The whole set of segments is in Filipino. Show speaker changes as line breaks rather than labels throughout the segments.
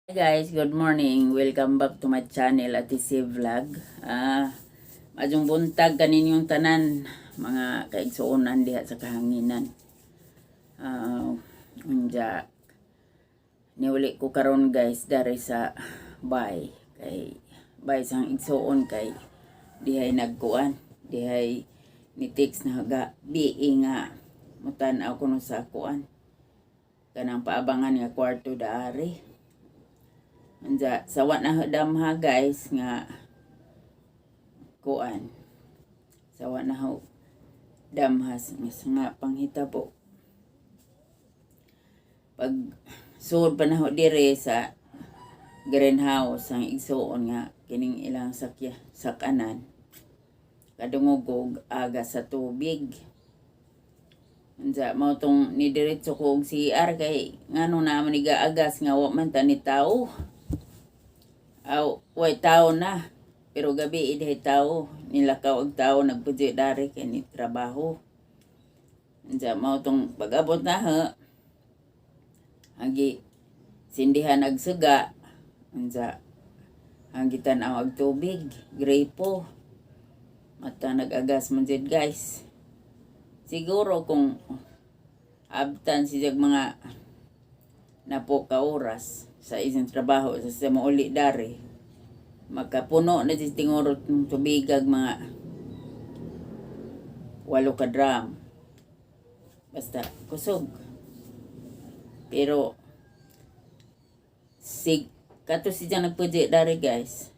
Hi guys, good morning. Welcome back to my channel at si Vlog. Majong buntag kaninyong tanan mga kaigsuonan diha sa kahanginan. Unja niuli ko karon guys dari sa bay sang igsuon kay dihay nagkuan, dihay ni text na haga biing nga mutan-aw kuno sa kuan. Kanang paabangan nga kwarto daari. Anja sawa na damha guys nga kuan. Sawa na ho damhas nga panghitabo. Pag sud pa na ho dire sa greenhouse ang igsuon nga kining ilang sakanan. Kadungog aga sa tubig. Anja mao tong ni diretso ko og CR kay ngano na man agas nga wa man ta ni tawo. Way tao na. Pero gabi iday tao. Nilakaw ang tao nagpudyo dari kay ni trabaho. Andiyan mao tong pag-abot na ha. Hagi sindihan agsuga. Andiyan hanggitan ang agtubig. Grapo. Mata nag-agas man dyan guys. Siguro kung abtan siya mga napo ka oras sa isang trabaho sa mauli dari magkapuno na si tingurot ng tubigag mga 8 ka drum basta kusog pero kato siya nagpudyo dari guys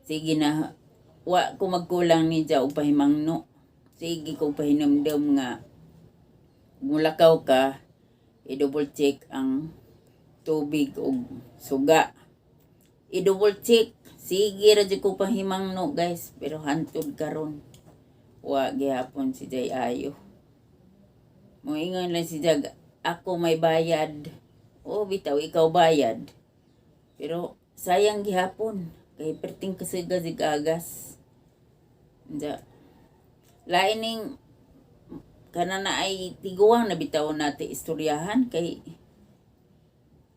sige na wa ko magkulang ni dya o pahimangno sige ko pahinamdam nga mulakaw ka i-double check ang tubig o suga. I-double check. Sige ra jud ko pahimangno guys. Pero hantod karon. Wa gihapon si Jay Ayo. Moingon lang si Jag. Ako may bayad. O bitaw ikaw bayad. Pero sayang gihapon. Kay perting kasiga agas. Ja. Laining kanana ay tiguang na bitaw natin istoryahan kay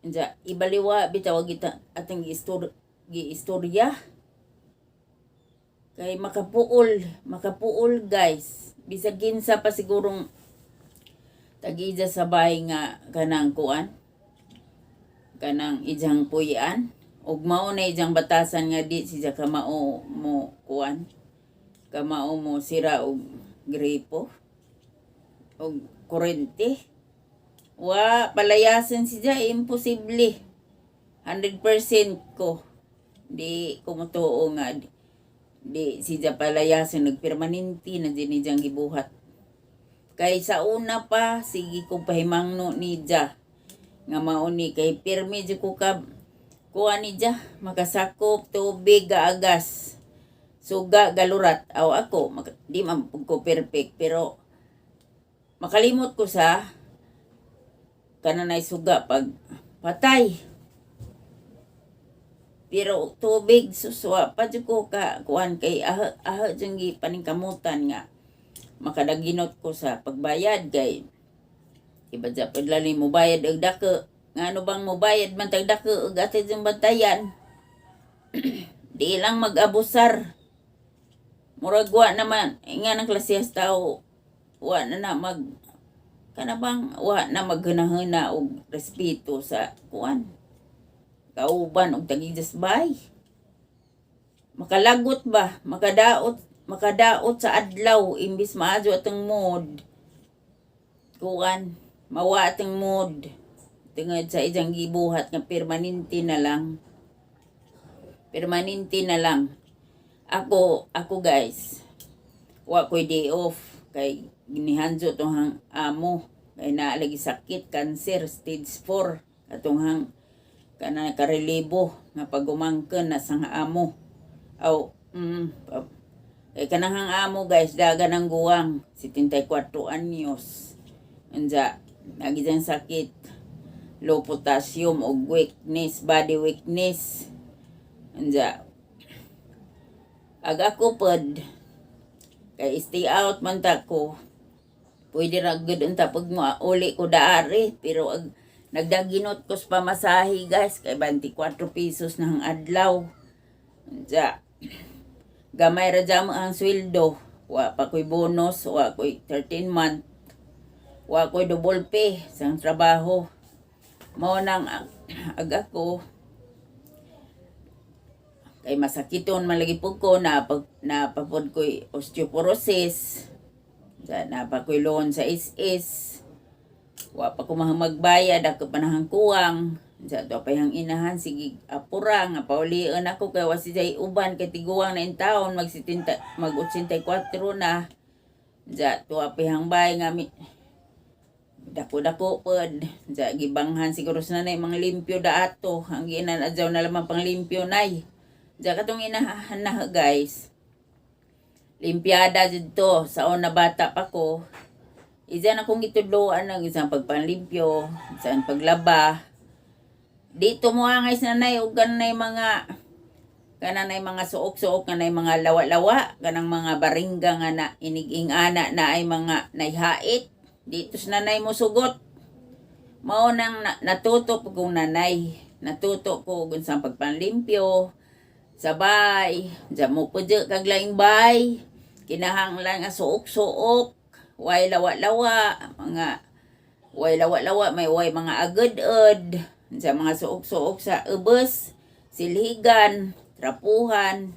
Anja, ibaliwa bitaw kita ating istorya. Kay makapuol guys. Bisag ginsa pa sigurong tagija sa bahay nga kanang kuan. Kanang ijang puyan. Ug mao na ijang batasan nga di siya kamao mo kuan. Kamao mo sira og gripo. Og kurente. Wa palayasan siya imposible 100% ko di kumutuo nga di siya palayasan nagpermanente na dinijang gibuhat kay sa una pa sige ko pahimangno ni ja nga mauni kay pirmi di ko ka kuha ni ja makasakop tubig gaagas suga galurat aw ako di man ko perfect pero makalimot ko sa kananay suga pag patay. Pero tubig suswa pa jud ko ka kuan kay aha jud gi paningkamutan nga makadaginot ko sa pagbayad kay iba ja padlali mo bayad og dako ngano bang mo bayad man tag dako og atid jung bantayan. Di lang mag-abusar. Murag wa naman nga nang klasehas tao wa na mag kanabang wa na maghanahana og respeto sa kuan kauban og tagijas bay makalagot ba makadaot sa adlaw imbis maadyo atong mood kuan mawa atong mood tungod sa ijang gibuhat nga permanente na lang ako guys wa ko'y day off kay ginihanjo tong amo kay naa lagi sakit cancer stage 4 katong kana karelibo nga pagumangken na sang amo kay kanang amo guys daga ng guwang 74 anyos anja nagijang sakit low potassium og weakness body weakness anja aga ko pod kay stay out man ta ko pwede ra gud unta pag uli ko daari pero nagdaginot ko sa pamasahe guys, kay 24 pesos na ang adlaw. Ja, gamay ra jam ang sweldo. Wa pa ko'y bonus, wa ko'y 13 month. Wa ko'y double pay sa trabaho. Mao nang aga ko kay masakiton malagi pud ko na pagod ko'y osteoporosis. Ja, na pa ko'y loan sa SS. Wa pa ko magbayad ako panahang kuwang. Ja, to pa yang inahan sige apura nga paulian ako kay wasi jay uban kay tiguang na in taon mag 84 na. Ja, to pa yang bay nga dako-dako pod. Ja, gibanghan siguro sa nanay mga limpyo daato. Ang ginan adjaw na lamang pang limpyo nay. Ja, katong inahan na guys. Limpiada dito sa una bata pa ko. Iyan akong gitudloan ng isang pagpanlimpyo, isang paglaba. Dito mo angay sa nanay o ganay mga suok-suok kanay mga lawa-lawa, kanang mga baringga nga na iniging ana na ay mga naihait. Dito sa nanay mo sugot. Mao nang natuto ko kung nanay. Natuto ko kung isang pagpanlimpyo. Sabay, diyan mo po dyan kaglaing bay. Kinahanglan nga suok-suok. Way lawa-lawa, may way mga agad-ad, sa mga suok-suok sa ubos, silhigan, trapuhan.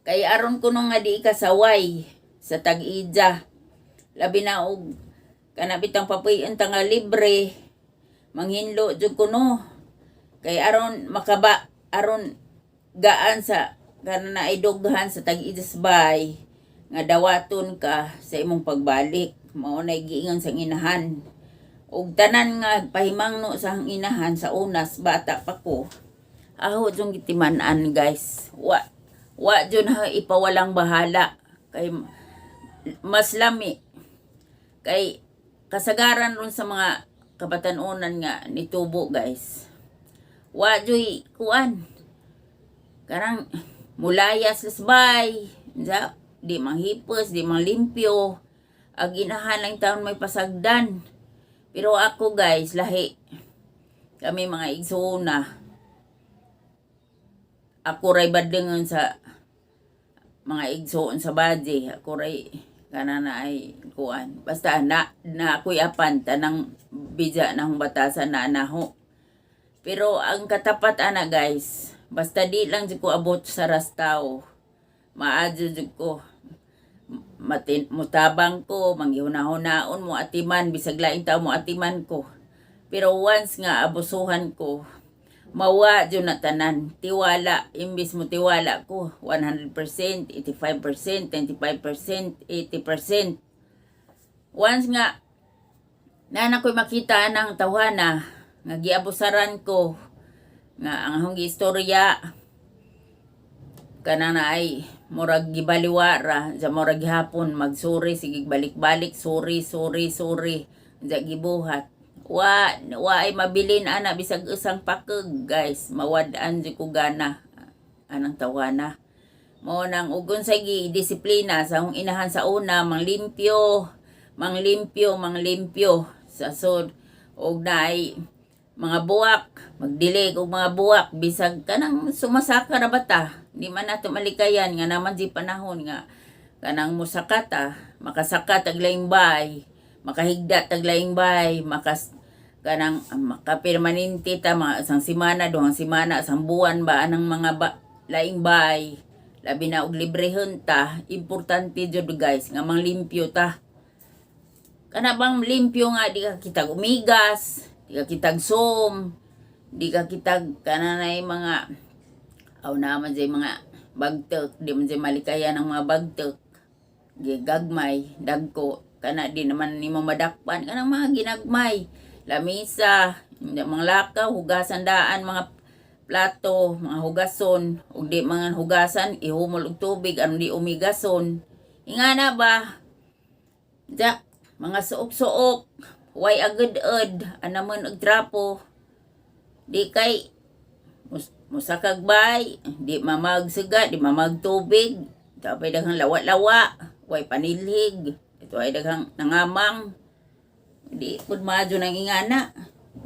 Kay aron ko nung nga di kasaway sa tag-ija. Labi na og kanabitang papuyon nga libre, manghinlo jud ko no. Kay aron aron gaan sa kana idughan sa tag-ija bay. Nga dawaton ka sa imong pagbalik. Mao nay giingon sang inahan. Ug tanan nga pahimangno sa inahan sa unas bata pa ko. Aho jung gitiman-an guys. Wa jud ha ipawalang bahala kay mas lami. Kay kasagaran ron sa mga kabatanunan nga nitubo guys. Wa joy kuan. Karang mulayas lasbay. Ja, di manghipos, di manglimpyo. Ang inahan lang taon may pasagdan. Pero ako guys, lahi. Kami mga igsoona. Ako ray badingon sa mga igsoon sa badye. Ako ray kana na ay kuan. Basta na ako'y apan tanang bija ng batasan na anaho. Pero ang katapat ana guys, basta di lang di ko abot sa rastao. Maadyo ko. Mutabang ko, manghihuna-hunaon mo atiman, bisag laing tao mo atiman ko. Pero once nga abusuhan ko, mawa dyan na tanan, tiwala, imbis mo tiwala ko, 100%, 85%, 25%, 80%. Once nga, nana ko'y makita ng tawhana, nga giabusaran ko, nga ang akong istorya, kana na ay murag gibaliwara sa murag hapon magsuri sige balik-balik suri sa gibuhat wa ay mabilin ana bisag usang pakeg guys mawad-an di ko gana anang tawana mo nang ugon sa disiplina sa akong inahan sa una manglimpyo sa sud og naay mga buwak, magdilig og mga buwak, bisag kanang sumasaka ra bata. Di man nato malikayan nga naman di panahon nga kanang musakata, makasakat taglaing bay, makahigda taglaing bay, makapermanente ta mga isang semana, duhang semana, isang buwan ba anang mga laing bay. Labi na og librehon ta, importante jud guys nga manglimpyo ta. Kana bang limpyo nga di ka kitag umigas. Di ka kitag som, di ka kitag kananay mga naman dyan mga bagtek, di man dyan malikayan ang mga bagtek, gagmay, dagko, kana di naman ni mamadakpan, kanang mga ginagmay, lamisa, mga lakaw, hugasan daan, mga plato, mga hugason, ug di mga hugasan, ihumol og tubig, ano di umigason, ingana ba, ja, mga suok-suok, way agad-ad, anaman og trapo, di kay musakagbay, di mamagsaga, di mamagtubig, tapay daghang lawa-lawa, way panilhig, ito ay daghang nangamang, di pud madyo nang ingana,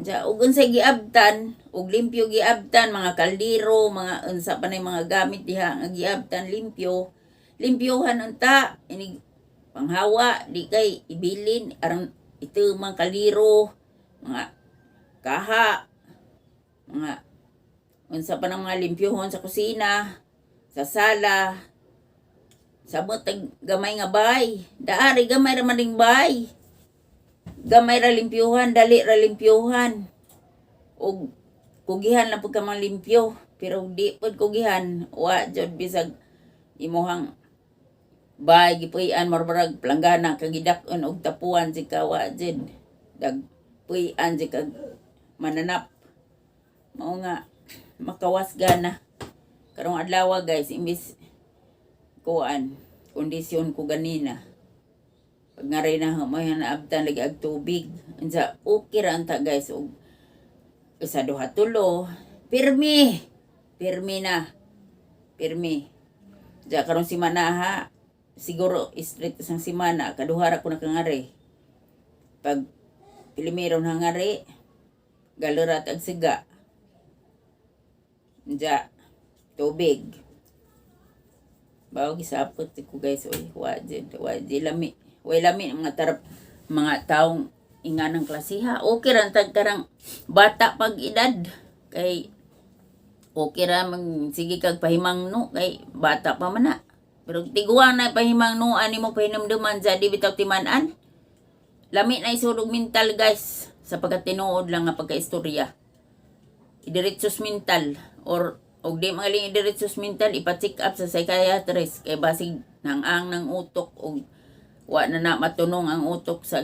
Ja ug unsay giabtan ug limpyo giabtan, mga kaldero, mga unsa pa nay mga gamit diha nga giabtan limpyo. Limpyohan unta ini panghawa di kay ibilin aron ito mga kaldero, mga kaha, mga unsa pa ng mga limpyohon sa kusina, sa sala, sabot gamay nga bay. Daari gamay ra man ding bay. Gamay ra limpyohan, dali ra limpyohan. Og kugihan lang pud ka mang limpyo, pero di pud kugihan wa jud bisag imuhang bay gipuy-an marbarag planggana kag gidak-on og tapuan si kawa jud. Dag puy-an si kag mananap. Mao nga makawas gana. Karong adlaw guys, imbis kuan kondisyon ko ganina. Pag nga rin na mo yan naabtan lagi ag tubig. Unsa okay ra anta guys og isa duha tulo. Pirmi. Pirmi na. Pirmi. Ja karon si manaha siguro straight isang simana kaduha ra ko nakangari. Pag pilimero na ngari galurat ag siga. Ja tubig. Bawo gisapot ko guys oy wa lami. Way lami mga tarap mga taong inganang klasiha. Okay ra tag karang bata pag edad kay okay ra man sige kag pahimangno kay bata pa man na. Pero tiguang na pahimangno ani mo pahinumduman sa di bitaw timan-an. Lami na isulog mental guys sa pagkatinuod lang nga pagkaistorya. Idiretsos mental or og di magaling idiretsos mental ipa-check up sa psychiatrist kay basig nang ng utok og wa na matunong ang utok sa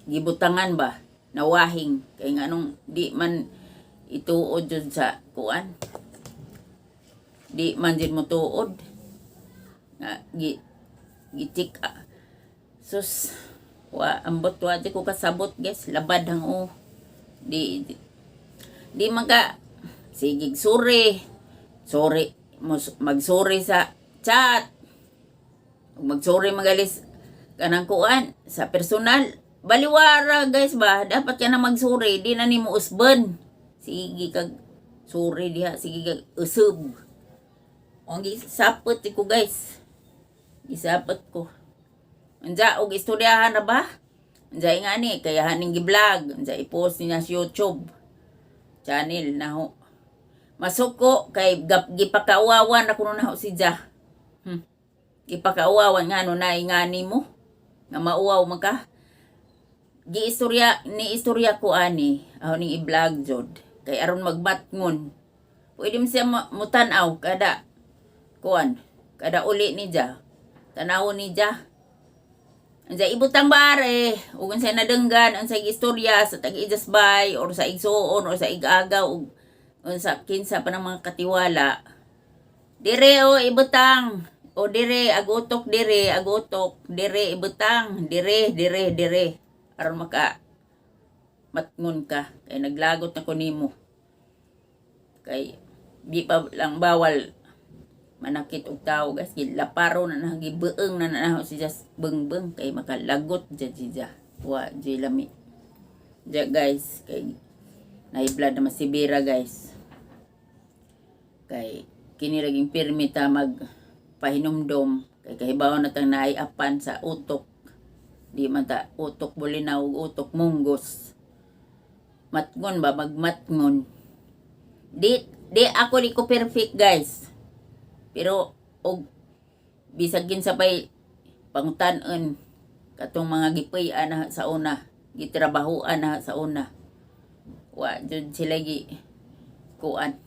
gibutangan ba nawahing kay nganong di man ituod jud sa kuan di man jud mo tuod nga gi-check sus wa ambot wa ko kasabot guys labad hang di man ka sigig sorry magsuri sa chat magsuri magalis kanang kuan sa personal baliwara guys ba dapat ka na magsuri di na nimo usban sige kag suri diha sige kag usub ang gisapot ko guys gisapot ko anja og istoryahan na ba anja nga ni kaya haning gi-vlog anja i-post niya sa YouTube channel na ho masuko kay gipakaawawan ako na ho si Ja gipakaawawan nga no na ingani mo nga mauwaw man ka istorya ko ani aw ning i-vlog jud kay aron magmatngon pwede mo siya mutan-aw kada kuan kada uli ni Ja tanawon ni Ja anja ibutang bare ug unsay nadenggan unsay istorya sa tag-ijasbay or sa igsuon or sa igagaw ug unsa kinsa pa ng mga katiwala dire o ibutang o dire agutok ibutang dire aron maka matngon ka kay naglagot na ko nimo kay di pa lang bawal manakit og tao guys gilaparo na gibeeng na si just bengbeng kay makalagot ja wa lami ja guys kay nahiblad na masibira guys kay kini laging pirmi ta mag pahinumdom kay kahibaw na tang naiapan sa utok di man ta utok bulinaw ug utok munggos matngon ba magmatngon di ako di ko perfect guys pero og bisag sa pay pangutan-on katong mga gipuy-an na sa una gitrabahoan na sa una wa jud sila kuan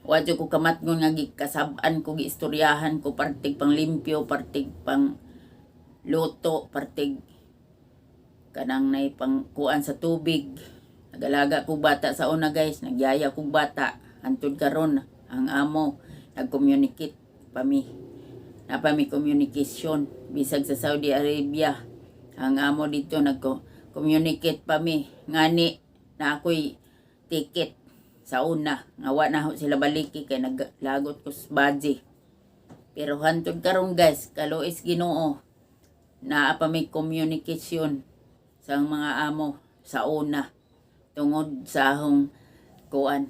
wa jud ko kamatngon nga gikasab-an ko giistoryahan ko partig pang limpyo partig pang luto partig kanang nay pang kuan sa tubig nagalaga ko bata sa una guys nagyaya ko bata antud karon ang amo nag-communicate pa mi communication bisag sa Saudi Arabia ang amo dito nag-communicate pa mi ngani na ako'y ticket sa una nga wa na sila baliki kay naglagot ko sa baji pero hantod karon guys kaluis Ginoo naa pa may communication sa mga amo sa una tungod sa akong kuan